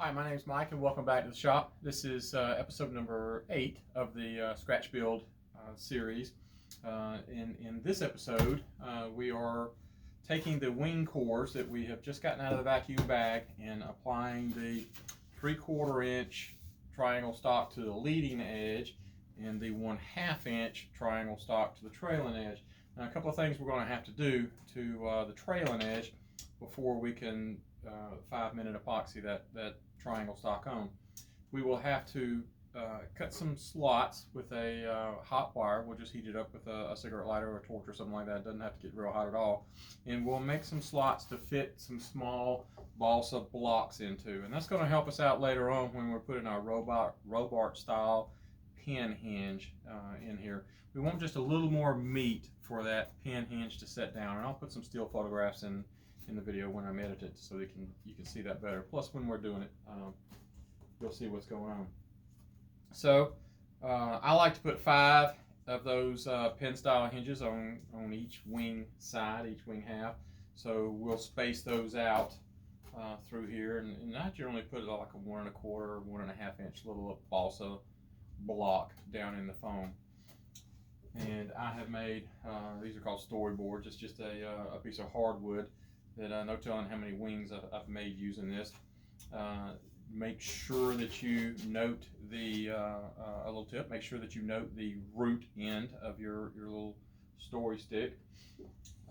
Hi, my name is Mike and welcome back to the shop. This is episode number 8 of the Scratch Build series. In this episode, we are taking the wing cores that we have just gotten out of the vacuum bag and applying the 3/4 inch triangle stock to the leading edge and the 1/2 inch triangle stock to the trailing edge. Now, a couple of things we're going to have to do to the trailing edge before we can 5-minute epoxy that triangle stock on. We will have to cut some slots with a hot wire. We'll just heat it up with a cigarette lighter or a torch or something like that. It doesn't have to get real hot at all. And we'll make some slots to fit some small balsa blocks into. And that's going to help us out later on when we're putting our robot style pin hinge in here. We want just a little more meat for that pin hinge to set down. And I'll put some still photographs in the video when I'm edited so you can see that better. Plus, when we're doing it, you'll see what's going on. So I like to put 5 of those pin style hinges on each wing side, each wing half. So we'll space those out through here, and I generally put like a 1 1/4, 1.5 inch little balsa block down in the foam. And I have made these are called storyboards. It's just a piece of hardwood that no telling how many wings I've made using this. Make sure that you note the a little tip. Make sure that you note the root end of your little story stick,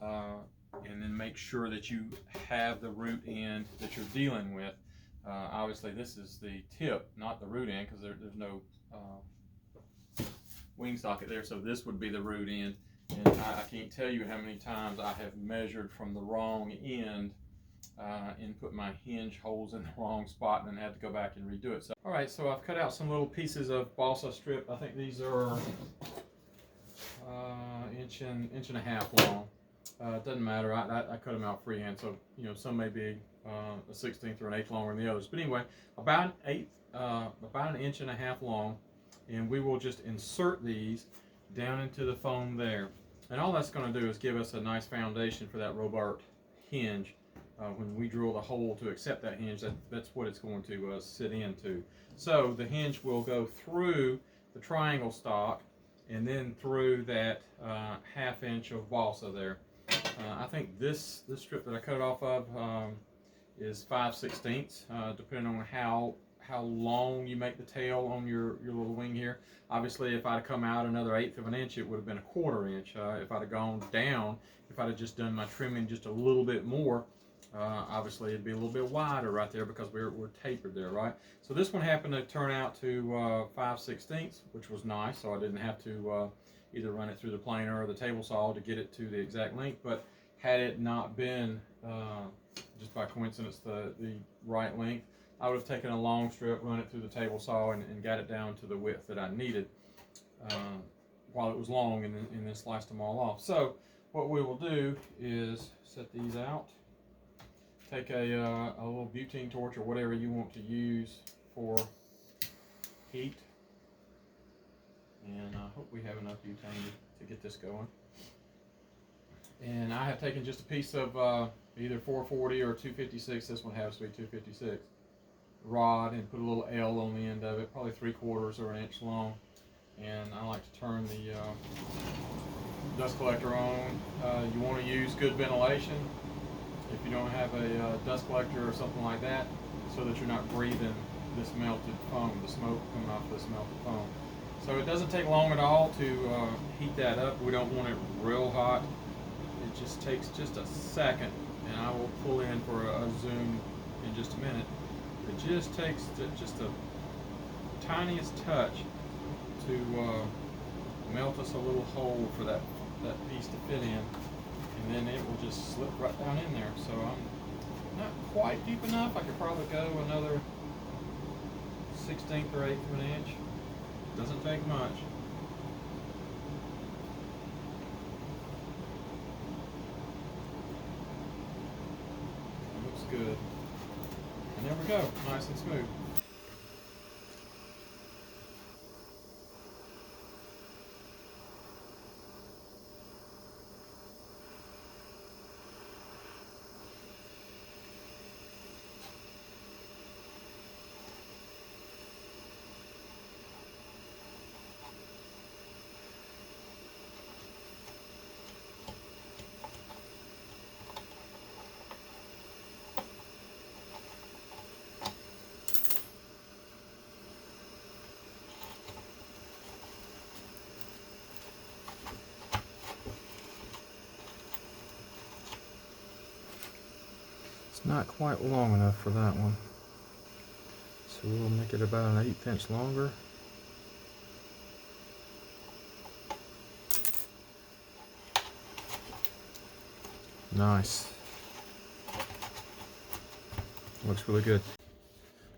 and then make sure that you have the root end that you're dealing with. Obviously, this is the tip, not the root end, because there's no wing socket there. So this would be the root end. And I can't tell you how many times I have measured from the wrong end and put my hinge holes in the wrong spot and then had to go back and redo it. So, all right, so I've cut out some little pieces of balsa strip. I think these are inch and a half long. It doesn't matter. I cut them out freehand, so some may be a 1/16 or an 1/8 longer than the others. But anyway, about an inch and a half long, and we will just insert these down into the foam there. And all that's going to do is give us a nice foundation for that robot hinge. When we drill the hole to accept that hinge, that's what it's going to sit into. So the hinge will go through the triangle stock and then through that 1/2 inch of balsa there. I think this strip that I cut it off of is 5/16, depending on how long you make the tail on your little wing here. Obviously, if I'd come out another 1/8 of an inch, it would have been a 1/4 inch. If I'd have gone down, if I'd have just done my trimming just a little bit more, obviously it'd be a little bit wider right there because we're tapered there, right? So this one happened to turn out to 5/16, which was nice, so I didn't have to either run it through the planer or the table saw to get it to the exact length. But had it not been just by coincidence the right length, I would have taken a long strip, run it through the table saw, and got it down to the width that I needed while it was long, and then sliced them all off. So what we will do is set these out, take a little butane torch or whatever you want to use for heat, and I hope we have enough butane to get this going. And I have taken just a piece of either 440 or 256, this one happens to be 256, rod, and put a little L on the end of it, probably 3/4 or an inch long. And I like to turn the dust collector on. You want to use good ventilation if you don't have a dust collector or something like that, so that you're not breathing this melted foam, the smoke coming off this melted foam. So it doesn't take long at all to heat that up. We don't want it real hot. It just takes just a second, and I will pull in for a zoom in just a minute. It just takes just the tiniest touch to melt us a little hole for that piece to fit in, and then it will just slip right down in there. So I'm not quite deep enough. I could probably go another 1/16 or 1/8 of an inch. Doesn't take much. It looks good. And there we go, nice and smooth. not quite long enough for that one. So we'll make it about an 1/8 inch longer. Nice. Looks really good.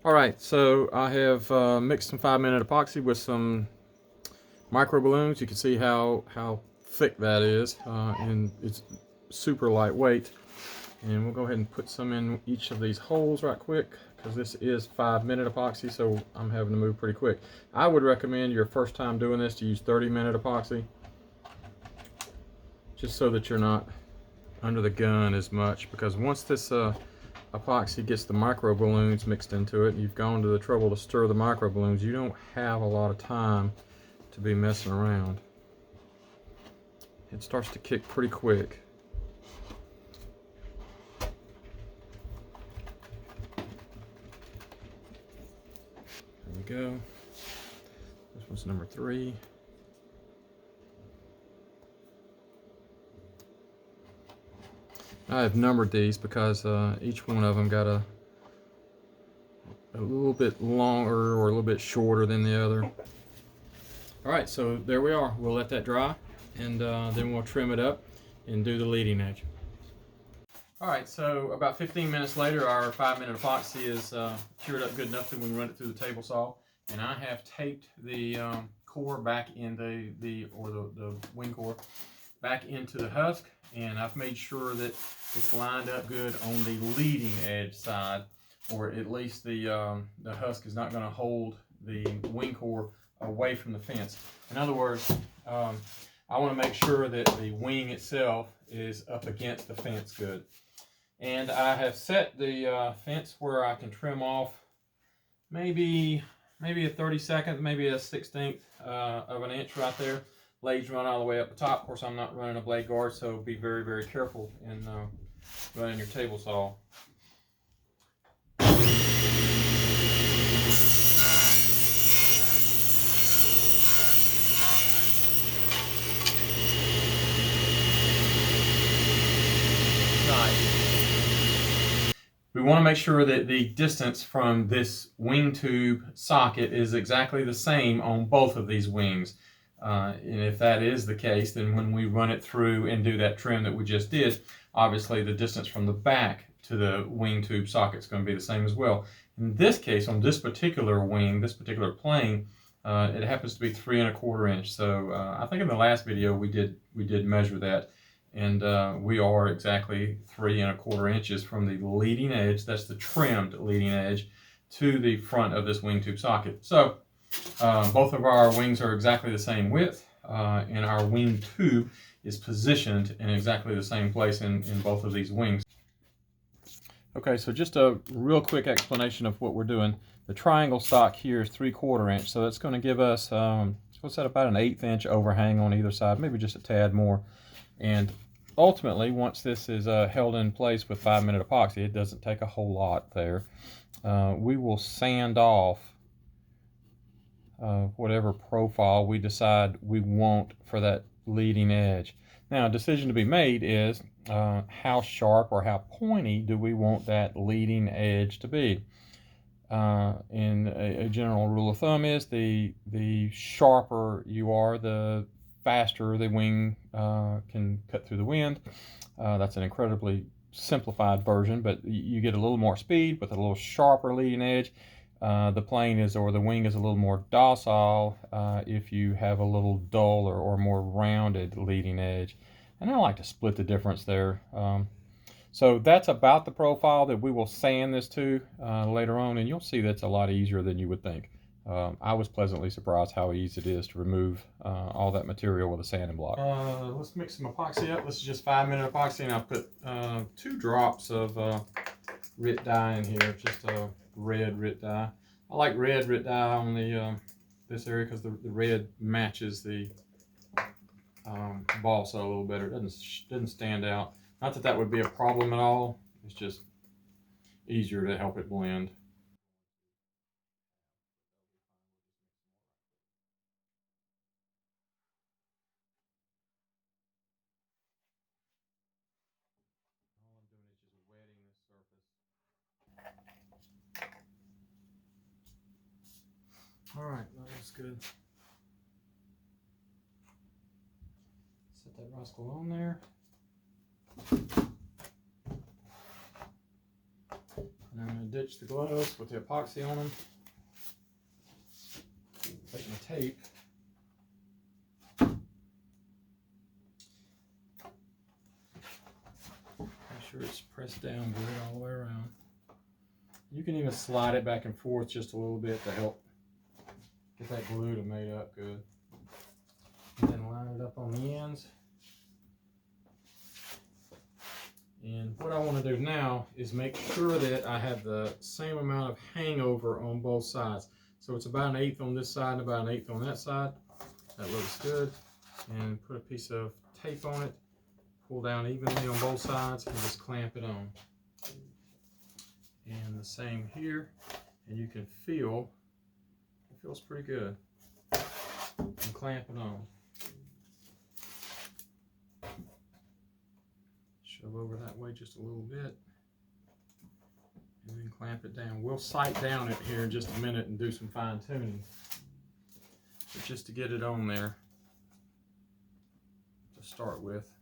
All right, so I have mixed some 5-minute epoxy with some micro balloons. You can see how thick that is, and it's super lightweight. And we'll go ahead and put some in each of these holes right quick, because this is 5-minute epoxy, so I'm having to move pretty quick. I would recommend your first time doing this to use 30-minute epoxy, just so that you're not under the gun as much, because once this epoxy gets the micro balloons mixed into it, you've gone to the trouble to stir the micro balloons, you don't have a lot of time to be messing around. It starts to kick pretty quick. There we go. This one's number 3. I have numbered these because each one of them got a little bit longer or a little bit shorter than the other. All right, so there we are. We'll let that dry, and then we'll trim it up and do the leading edge. All right, so about 15 minutes later, our 5-minute epoxy is cured up good enough that we can run it through the table saw. And I have taped the core back in the wing core back into the husk, and I've made sure that it's lined up good on the leading edge side, or at least the husk is not going to hold the wing core away from the fence. In other words, I want to make sure that the wing itself is up against the fence good. And I have set the fence where I can trim off maybe a 32nd, maybe a 1/16 of an inch right there. Blades run all the way up the top. Of course, I'm not running a blade guard, so be very, very careful in running your table saw. Nice. We want to make sure that the distance from this wing tube socket is exactly the same on both of these wings. And if that is the case, then when we run it through and do that trim that we just did, obviously the distance from the back to the wing tube socket is going to be the same as well. In this case, on this particular wing, this particular plane, it happens to be 3 1/4 inch. So I think in the last video we did measure that, and we are exactly 3 1/4 inches from the leading edge. That's the trimmed leading edge to the front of this wing tube socket. So both of our wings are exactly the same width, and our wing tube is positioned in exactly the same place in both of these wings. Okay, so just a real quick explanation of what we're doing. The triangle stock here is 3/4 inch, so that's going to give us, what's that, about an 1/8 inch overhang on either side, maybe just a tad more. And ultimately, once this is held in place with 5-minute epoxy, it doesn't take a whole lot there. We will sand off whatever profile we decide we want for that leading edge. Now, a decision to be made is how sharp or how pointy do we want that leading edge to be. And a general rule of thumb is the sharper you are, the faster the wing can cut through the wind. That's an incredibly simplified version, but you get a little more speed with a little sharper leading edge. The plane is, or the wing is, a little more docile if you have a little duller or more rounded leading edge. And I like to split the difference there. So that's about the profile that we will sand this to later on, and you'll see that's a lot easier than you would think. I was pleasantly surprised how easy it is to remove all that material with a sanding block. Let's mix some epoxy up. This is just 5-minute epoxy, and I'll put 2 drops of RIT dye in here, just a red RIT dye. I like red RIT dye on the this area because the red matches the balsa a little better. It doesn't stand out. Not that that would be a problem at all. It's just easier to help it blend. All I'm doing is just wetting this surface. good. Set that rascal on there. And I'm going to ditch the gloves with the epoxy on them. Take my tape. Make sure it's pressed down good all the way around. You can even slide it back and forth just a little bit to help get that glue to mate up good. And then line it up on the ends. And what I want to do now is make sure that I have the same amount of hangover on both sides. So it's about 1/8 on this side and about 1/8 on that side. That looks good. And put a piece of tape on it. Pull down evenly on both sides and just clamp it on. And the same here. And you can feel, it feels pretty good. And clamp it on. Shove over that way just a little bit. And then clamp it down. We'll sight down it here in just a minute and do some fine tuning. But just to get it on there to start with.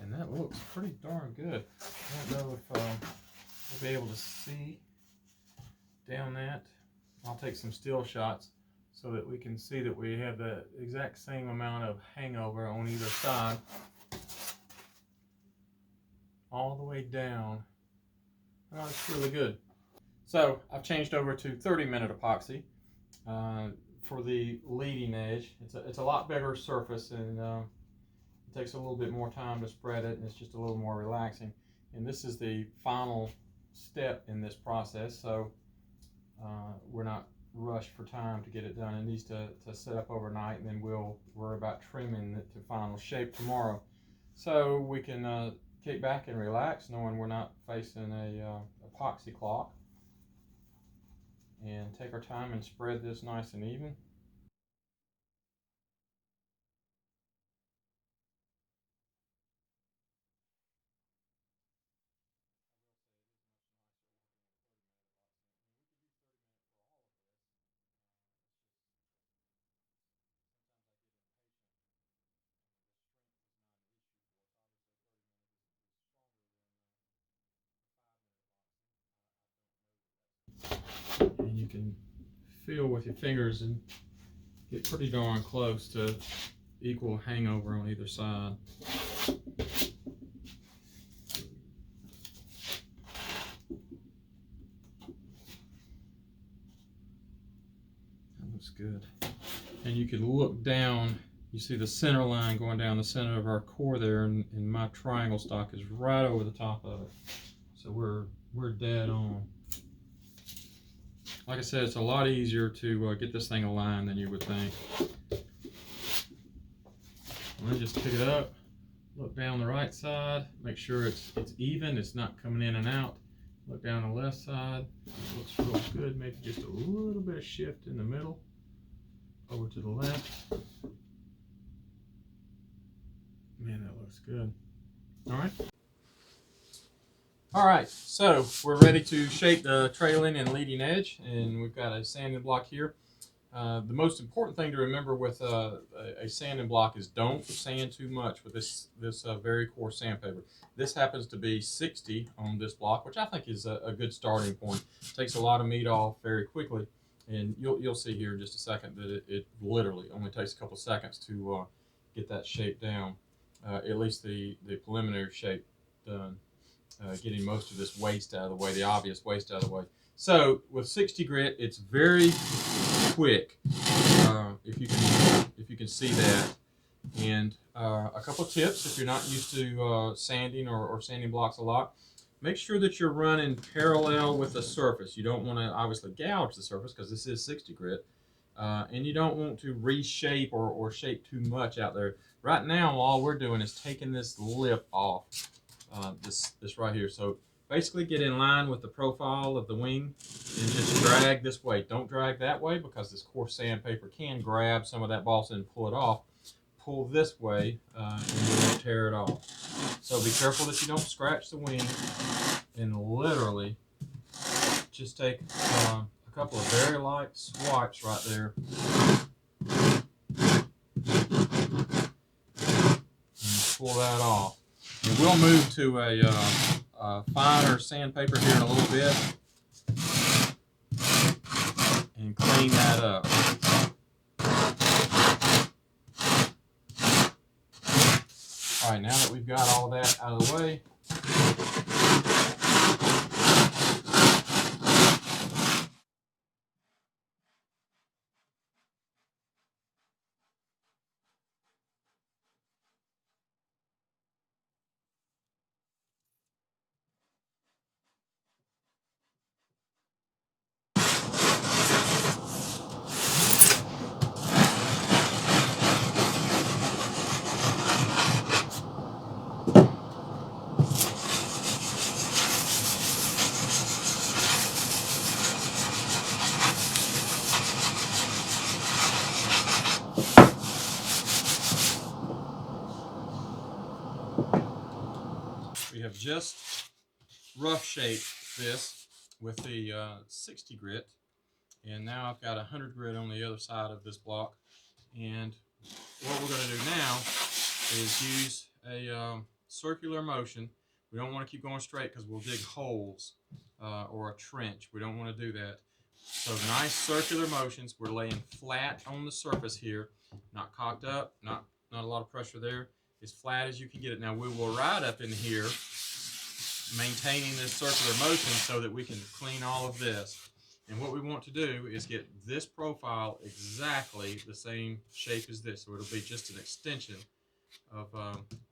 And that looks pretty darn good. I don't know if we'll be able to see down that. I'll take some still shots so that we can see that we have the exact same amount of hangover on either side. All the way down. Oh, it's really good. So I've changed over to 30-minute epoxy for the leading edge. It's a lot bigger surface, and it takes a little bit more time to spread it, and it's just a little more relaxing. And this is the final step in this process, so we're not rushed for time to get it done. It needs to set up overnight, and then we'll worry about trimming it to final shape tomorrow. So we can kick back and relax, knowing we're not facing a epoxy clock, and take our time and spread this nice and even. And you can feel with your fingers and get pretty darn close to equal hangover on either side. That looks good. And you can look down, you see the center line going down the center of our core there, and my triangle stock is right over the top of it. So we're dead on. Like I said, it's a lot easier to get this thing aligned than you would think. And then just pick it up, look down the right side, make sure it's even, it's not coming in and out. Look down the left side, it looks real good. Maybe just a little bit of shift in the middle, over to the left. Man, that looks good. All right, so we're ready to shape the trailing and leading edge, and we've got a sanding block here. The most important thing to remember with a sanding block is don't sand too much with this very coarse sandpaper. This happens to be 60 on this block, which I think is a good starting point. It takes a lot of meat off very quickly, and you'll see here in just a second that it literally only takes a couple seconds to get that shape down, at least the preliminary shape done. Getting most of this waste out of the way, the obvious waste out of the way. So with 60 grit, it's very quick, if you can see that. And a couple of tips if you're not used to sanding or sanding blocks a lot. Make sure that you're running parallel with the surface. You don't want to obviously gouge the surface because this is 60 grit. And you don't want to reshape or shape too much out there. Right now, all we're doing is taking this lip off. This right here. So basically get in line with the profile of the wing and just drag this way. Don't drag that way because this coarse sandpaper can grab some of that balsa and pull it off. Pull this way and you won't tear it off. So be careful that you don't scratch the wing, and literally just take a couple of very light swipes right there and pull that off. And we'll move to a finer sandpaper here in a little bit and clean that up. All right, now that we've got all that out of the way, we have just rough shaped this with the 60 grit, and now I've got 100 grit on the other side of this block. And what we're going to do now is use a circular motion. We don't want to keep going straight because we'll dig holes or a trench. We don't want to do that. So nice circular motions. We're laying flat on the surface here, not cocked up, not a lot of pressure there. As flat as you can get it. Now we will ride up in here, maintaining this circular motion so that we can clean all of this. And what we want to do is get this profile exactly the same shape as this. So it'll be just an extension of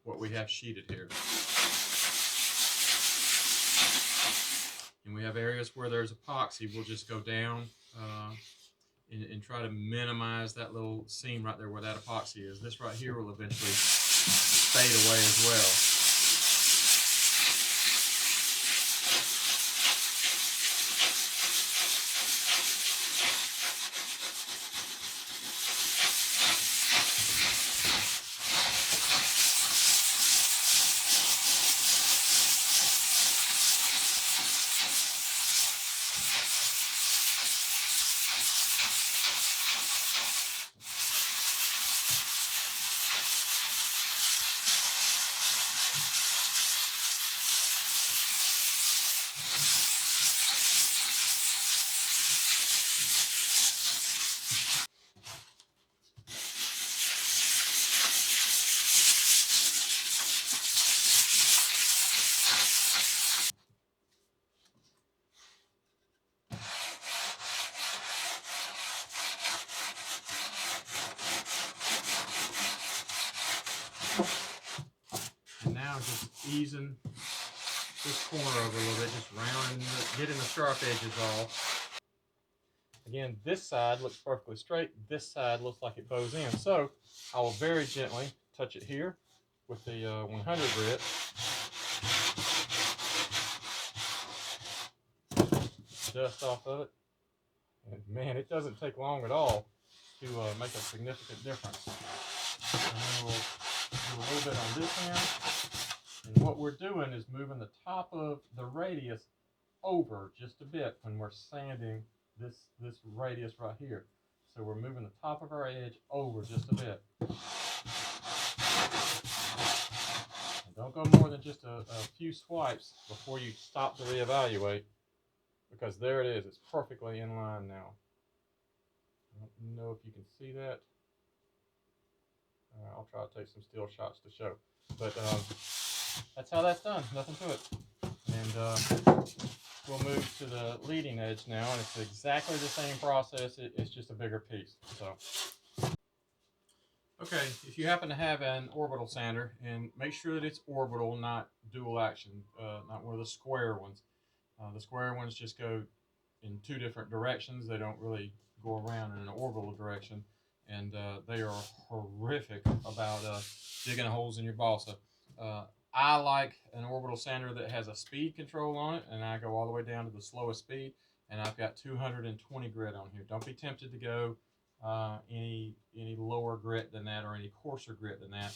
what we have sheeted here. And we have areas where there's epoxy. We'll just go down and try to minimize that little seam right there where that epoxy is. This right here will eventually fade away as well. And now just easing this corner over a little bit, just rounding, getting the sharp edges off. Again, this side looks perfectly straight. This side looks like it bows in. So I will very gently touch it here with the 100 grit. Dust off of it. And man, it doesn't take long at all to make a significant difference. And then we'll do a little bit on this end. And what we're doing is moving the top of the radius over just a bit when we're sanding this radius right here. So we're moving the top of our edge over just a bit. And don't go more than just a few swipes before you stop to reevaluate, because there it is. It's perfectly in line now. I don't know if you can see that. I'll try to take some still shots to show. But that's how that's done. Nothing to it. And we'll move to the leading edge now, and it's exactly the same process. It's just a bigger piece. So, okay, if you happen to have an orbital sander, and make sure that it's orbital, not dual action, not one of the square ones. The square ones just go in two different directions. They don't really go around in an orbital direction, and they are horrific about digging holes in your balsa. I like an orbital sander that has a speed control on it, and I go all the way down to the slowest speed, and I've got 220 grit on here. Don't be tempted to go any lower grit than that or any coarser grit than that.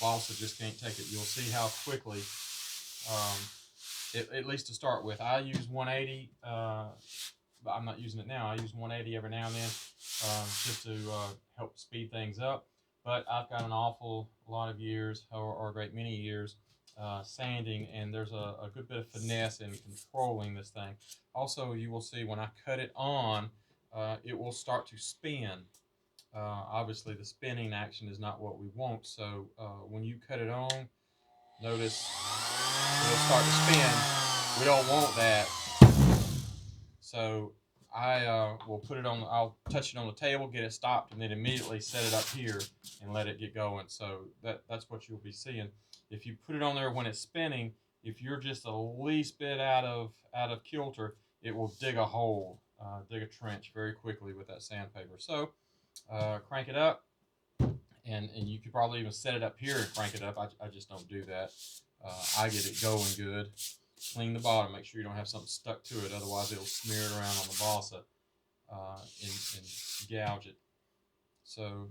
Balsa just can't take it. You'll see how quickly at least to start with. I use 180, but I'm not using it now. I use 180 every now and then just to help speed things up. But I've got an awful lot of years, or a great many years, sanding, and there's a good bit of finesse in controlling this thing. Also, you will see when I cut it on, it will start to spin. Obviously, the spinning action is not what we want, so when you cut it on, notice it'll start to spin. We don't want that. So I will put it on, I'll touch it on the table, get it stopped, and then immediately set it up here and let it get going. So that's what you'll be seeing. If you put it on there when it's spinning, if you're just the least bit out of kilter, it will dig a hole, dig a trench very quickly with that sandpaper. So crank it up, and you could probably even set it up here and crank it up. I just don't do that. I get it going good. Clean the bottom, make sure you don't have something stuck to it, otherwise it'll smear it around on the balsa and gouge it. So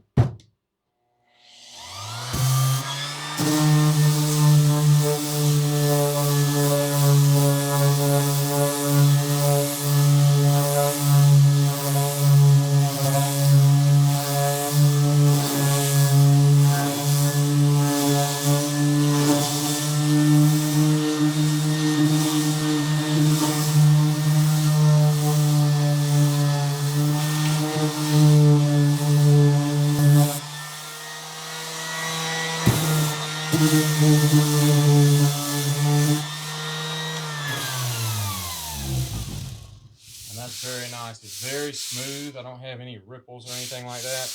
and that's very nice. It's very smooth. I don't have any ripples or anything like that.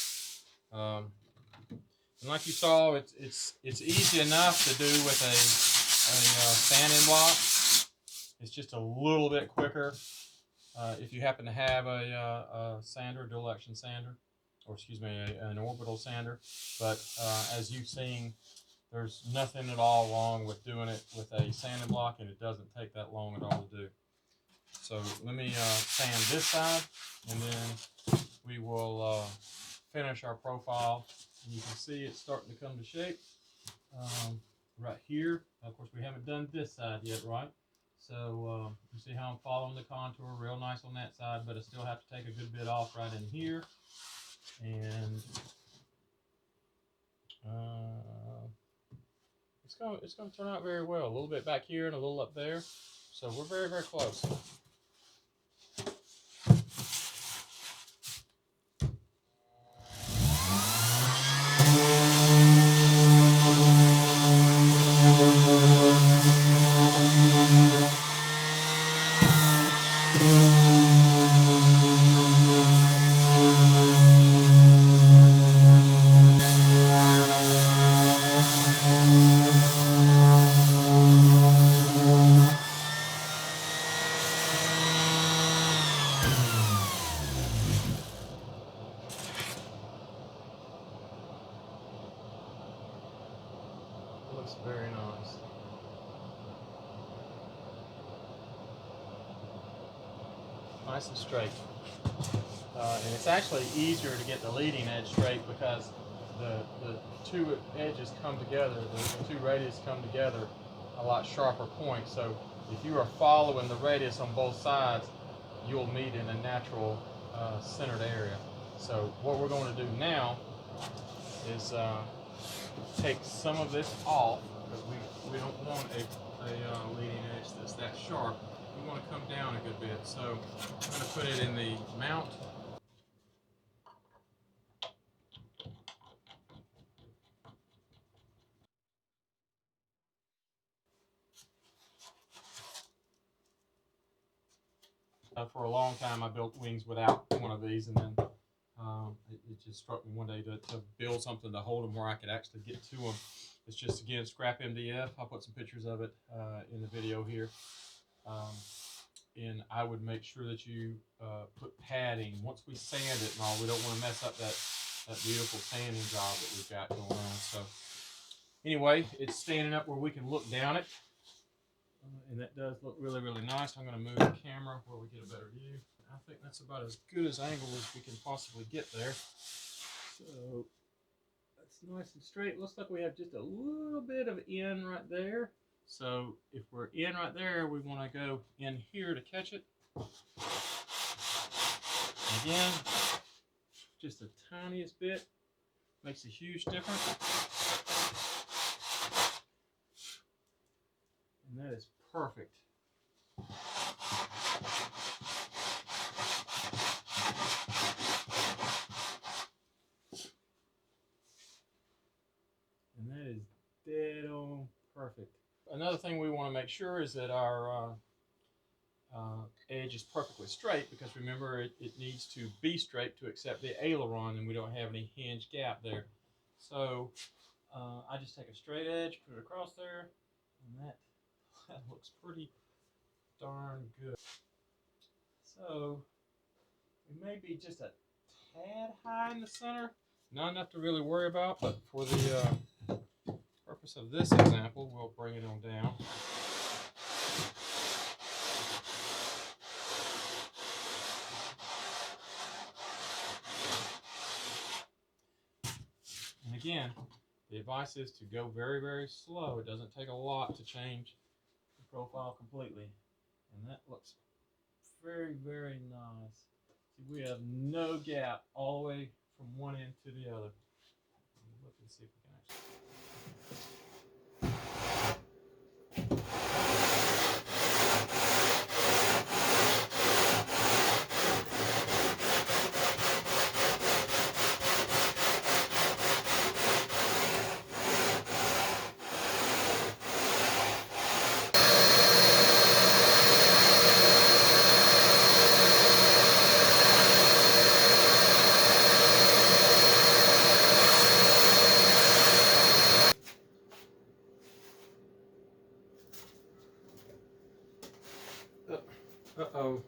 And like you saw, it's easy enough to do with a sanding block. It's just a little bit quicker if you happen to have a sander, dual action sander, or excuse me, an orbital sander. But as you've seen, there's nothing at all wrong with doing it with a sanding block, and it doesn't take that long at all to do. So let me sand this side, and then we will finish our profile. And you can see it's starting to come to shape right here. Of course, we haven't done this side yet, right? So you see how I'm following the contour real nice on that side, but I still have to take a good bit off right in here. And it's going to turn out very well. A little bit back here and a little up there. So we're very, very close. Looks very nice. Nice and straight. And it's actually easier to get the leading edge straight because the two edges come together, the two radius come together a lot sharper point. So if you are following the radius on both sides, you'll meet in a natural centered area. So what we're going to do now is take some of this off, because we don't want a leading edge that's that sharp. We want to come down a good bit. So I'm going to put it in the mount. For a long time I built wings without one of these, and then it just struck me one day to build something to hold them where I could actually get to them. It's just, again, scrap MDF. I'll put some pictures of it in the video here. And I would make sure that you put padding. Once we sand it and all, we don't want to mess up that beautiful sanding job that we've got going on. So anyway, it's standing up where we can look down it. And that does look really, really nice. I'm going to move the camera where we get a better view. I think that's about as good as angle as we can possibly get there. So that's nice and straight. Looks like we have just a little bit of end right there. So if we're in right there, we want to go in here to catch it. Again, just the tiniest bit makes a huge difference. And that is perfect. And that is dead on perfect. Another thing we want to make sure is that our edge is perfectly straight, because remember it needs to be straight to accept the aileron, and we don't have any hinge gap there. So I just take a straight edge, put it across there, and that looks pretty darn good. So it may be just a tad high in the center, not enough to really worry about, but for the purpose of this example, we'll bring it on down. And again, the advice is to go very, very slow. It doesn't take a lot to change the profile completely. And that looks very, very nice. See, we have no gap all the way from one end to the other. Look and see if we can actually. Uh-oh.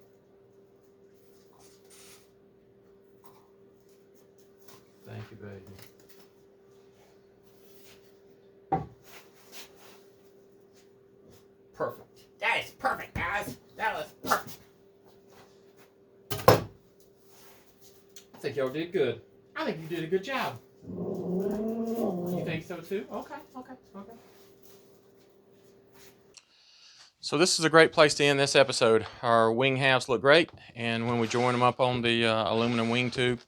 Thank you, baby. Perfect. That is perfect, guys. That was perfect. I think y'all did good. I think you did a good job. You think so too? Okay. So this is a great place to end this episode. Our wing halves look great, and when we join them up on the aluminum wing tube,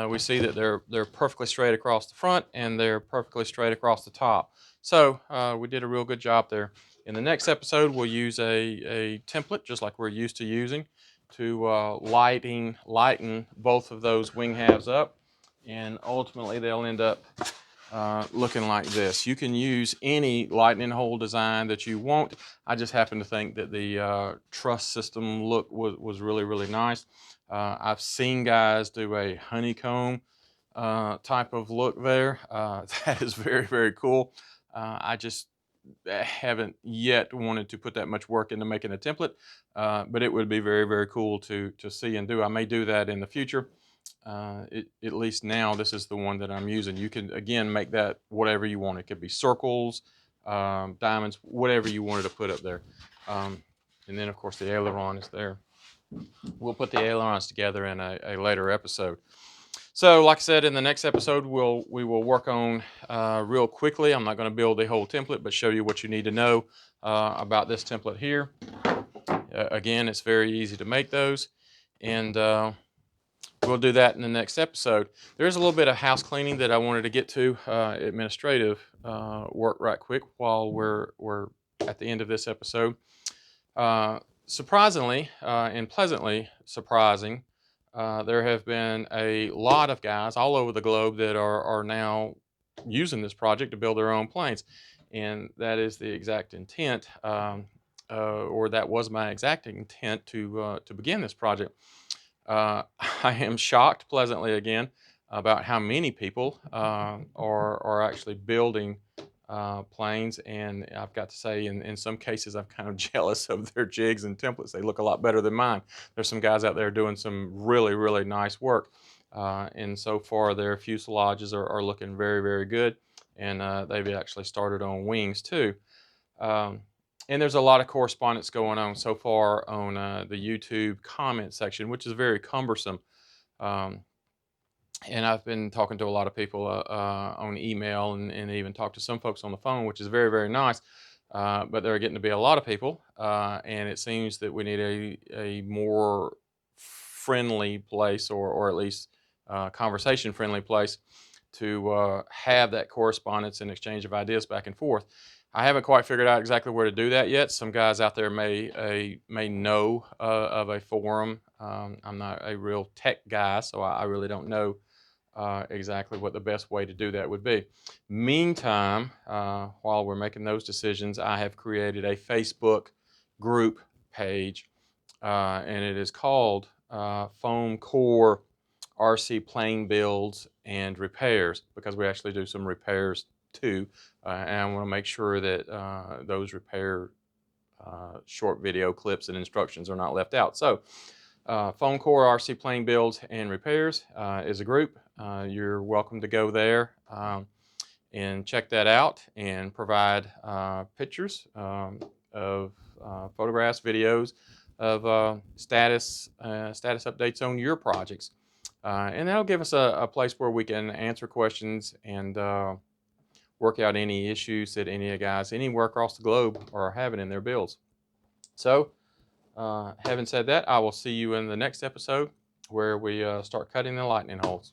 we see that they're perfectly straight across the front and they're perfectly straight across the top. So we did a real good job there. In the next episode, we'll use a template, just like we're used to using, to lighten both of those wing halves up, and ultimately they'll end up looking like this. You can use any lightning hole design that you want. I just happen to think that the truss system look was really, really nice. I've seen guys do a honeycomb type of look there. That is very, very cool. I just haven't yet wanted to put that much work into making a template, but it would be very, very cool to see and do. I may do that in the future. At least now, this is the one that I'm using. You can, again, make that whatever you want. It could be circles, diamonds, whatever you wanted to put up there. And then, of course, the aileron is there. We'll put the ailerons together in a later episode. So, like I said, in the next episode, we will work on real quickly. I'm not going to build the whole template, but show you what you need to know about this template here. Again, it's very easy to make those, and we'll do that in the next episode. There's a little bit of house cleaning that I wanted to get to, administrative work right quick while we're at the end of this episode. Surprisingly and pleasantly surprising, there have been a lot of guys all over the globe that are now using this project to build their own planes, and that is the exact intent, or that was my exact intent to begin this project. I am shocked pleasantly again about how many people are actually building planes, and I've got to say, in some cases, I'm kind of jealous of their jigs and templates. They look a lot better than mine. There's some guys out there doing some really, really nice work, and so far their fuselages are looking very, very good, and they've actually started on wings too. And there's a lot of correspondence going on so far on the YouTube comment section, which is very cumbersome. And I've been talking to a lot of people on email, and even talked to some folks on the phone, which is very, very nice. but there are getting to be a lot of people, and it seems that we need a more friendly place, or at least conversation friendly place to have that correspondence and exchange of ideas back and forth. I haven't quite figured out exactly where to do that yet. Some guys out there may know of a forum. I'm not a real tech guy, so I really don't know exactly what the best way to do that would be. Meantime, while we're making those decisions, I have created a Facebook group page, and it is called Foam Core RC Plane Builds and Repairs, because we actually do some repairs too, and I want to make sure that those repair short video clips and instructions are not left out. So Foam Core RC Plane Builds and Repairs is a group. You're welcome to go there and check that out and provide pictures of photographs, videos of status updates on your projects. And that'll give us a place where we can answer questions and work out any issues that any guys anywhere across the globe are having in their builds. So, having said that, I will see you in the next episode where we start cutting the lightning holes.